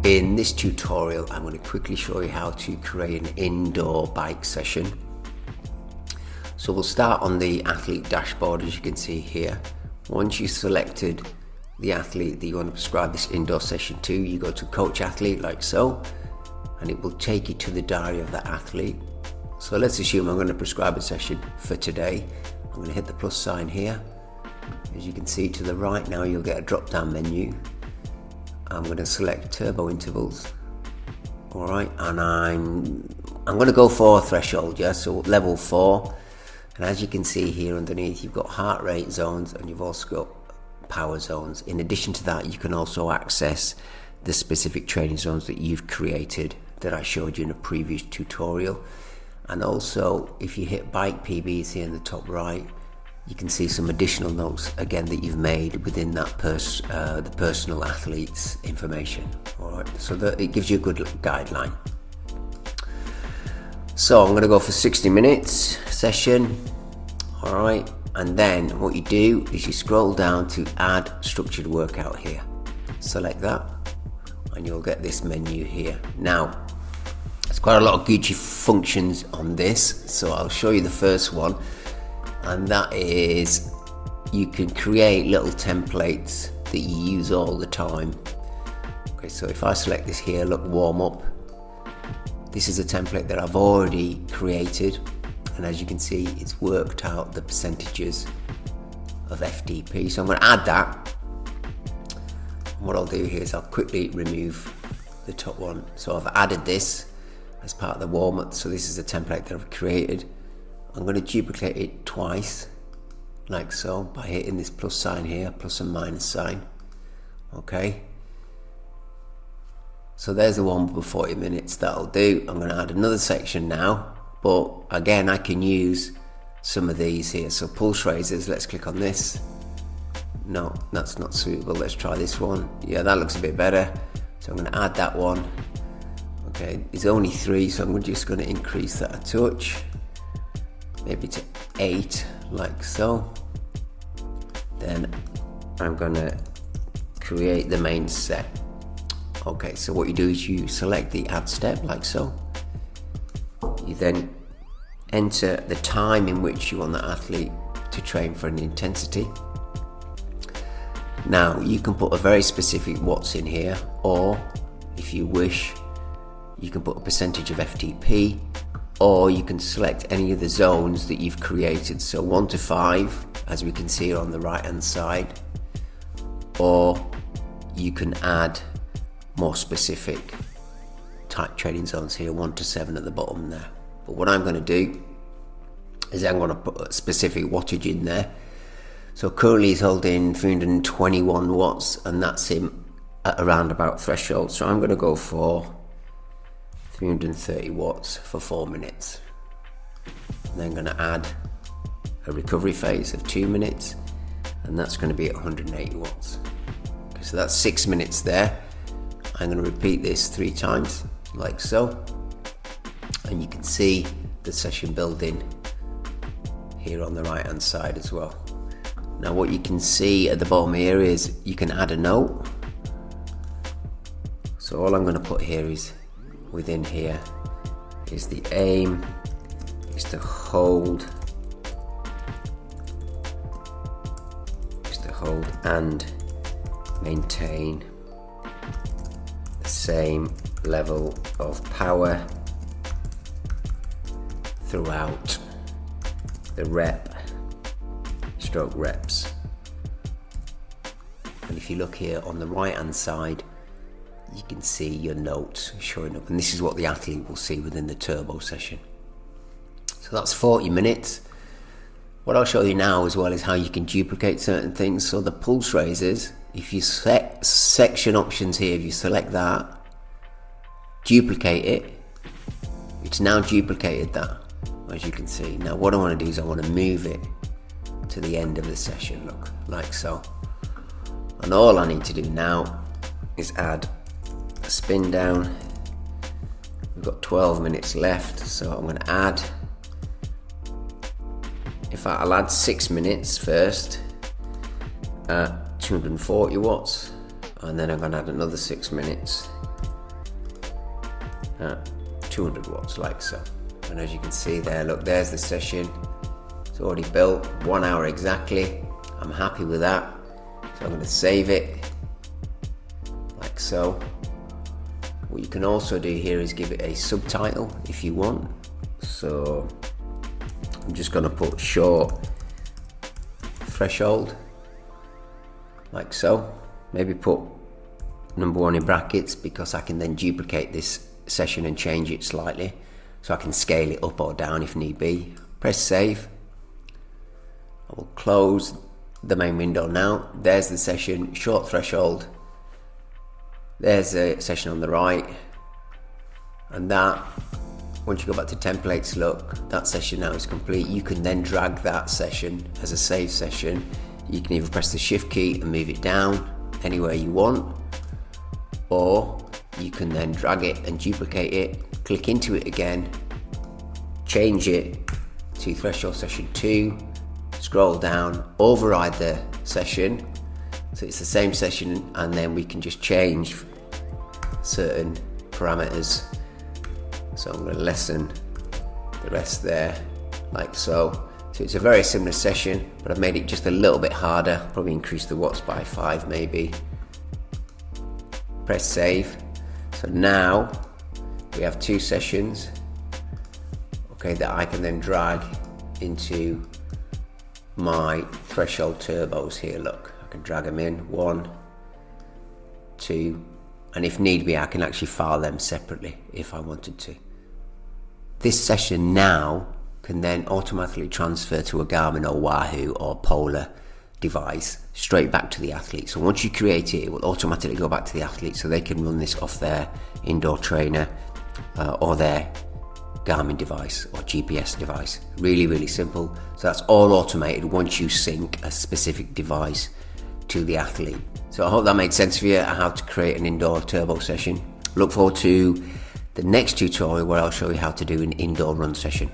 In this tutorial, I'm going to quickly show you how to create an indoor bike session. So we'll start on the athlete dashboard, as you can see here. Once you've selected the athlete that you want to prescribe this indoor session to, you go to Coach Athlete like so, and it will take you to the diary of that athlete. So let's assume I'm going to prescribe a session for today. I'm going to hit the plus sign here. As you can see to the right now, you'll get a drop down menu. I'm going to select turbo intervals. Alright, and I'm going to go for threshold, yeah, so level 4. And as you can see here underneath, you've got heart rate zones and you've also got power zones. In addition to that, you can also access the specific training zones that you've created that I showed you in a previous tutorial. And also, if you hit bike PBs here in the top right, you can see some additional notes again that you've made within that the personal athlete's information. All right, so that it gives you a good guideline. So I'm going to go for 60 minutes session. All right, and then what you do is you scroll down to add structured workout here. Select that, and you'll get this menu here. Now, there's quite a lot of Gucci functions on this, so I'll show you the first one. And that is, you can create little templates that you use all the time. Okay, so if I select this here, look, warm up. This is a template that I've already created. And as you can see, it's worked out the percentages of FTP. So I'm going to add that. And what I'll do here is I'll quickly remove the top one. So I've added this as part of the warm up. So this is a template that I've created. I'm going to duplicate it twice, like so, by hitting this plus sign here, plus and minus sign. Okay. So there's the one for 40 minutes, that'll do. I'm going to add another section now, but again, I can use some of these here. So pulse raises, let's click on this. No, that's not suitable. Let's try this one. Yeah, that looks a bit better. So I'm going to add that one. Okay, it's only 3, so I'm just going to increase that a touch. Maybe to 8, like so. Then I'm gonna create the main set. Okay, so what you do is you select the add step, like so. You then enter the time in which you want the athlete to train for an intensity. Now, you can put a very specific watts in here, or if you wish, you can put a percentage of FTP, or you can select any of the zones that you've created, so 1 to 5, as we can see on the right hand side, or you can add more specific type training zones here, 1 to 7 at the bottom there. But what I'm going to do is I'm going to put a specific wattage in there. So currently he's holding 321 watts, and that's him at around about threshold, so I'm going to go for 330 watts for 4 minutes. And then I'm going to add a recovery phase of 2 minutes, and that's going to be at 180 watts. Okay, so that's 6 minutes there. I'm going to repeat this 3 times, like so. And you can see the session building here on the right hand side as well. Now what you can see at the bottom here is you can add a note. So all I'm going to put here is, within here is the aim is to hold and maintain the same level of power throughout the reps. And if you look here on the right hand side, you can see your notes showing up, and this is what the athlete will see within the turbo session. So that's 40 minutes. What I'll show you now as well is how you can duplicate certain things. So the pulse raises, if you set section options here, if you select that, duplicate it, it's now duplicated that, as you can see. Now what I want to do is I want to move it to the end of the session, look, like so. And all I need to do now is add a spin down. We've got 12 minutes left, so I'm going to add, I'll add 6 minutes first at 240 watts, and then I'm going to add another 6 minutes at 200 watts like so. And as you can see there, look, there's the session. It's already built, 1 hour exactly. I'm happy with that. So I'm going to save it like so. What you can also do here is give it a subtitle if you want. So I'm just going to put short threshold like so. Maybe put number 1 in brackets, because I can then duplicate this session and change it slightly, so I can scale it up or down if need be. Press save. I will close the main window now. There's the session, short threshold. There's a session on the right, and that, once you go back to templates, look, that session now is complete. You can then drag that session as a save session. You can either press the shift key and move it down anywhere you want, or you can then drag it and duplicate it, click into it again, change it to threshold session 2, scroll down, override the session, so it's the same session, and then we can just change certain parameters. So I'm going to lessen the rest there like so. So it's a very similar session, but I've made it just a little bit harder, probably increase the watts by 5 maybe. Press save. So now we have 2 sessions, okay, that I can then drag into my threshold turbos here. Look, I can drag them in, 1, 2, and if need be I can actually file them separately if I wanted to. This session now can then automatically transfer to a Garmin or Wahoo or Polar device straight back to the athlete. So once you create it, it will automatically go back to the athlete, so they can run this off their indoor trainer or their Garmin device or GPS device. Really, really simple. So that's all automated once you sync a specific device to the athlete. So I hope that made sense for you, how to create an indoor turbo session. Look forward to the next tutorial where I'll show you how to do an indoor run session.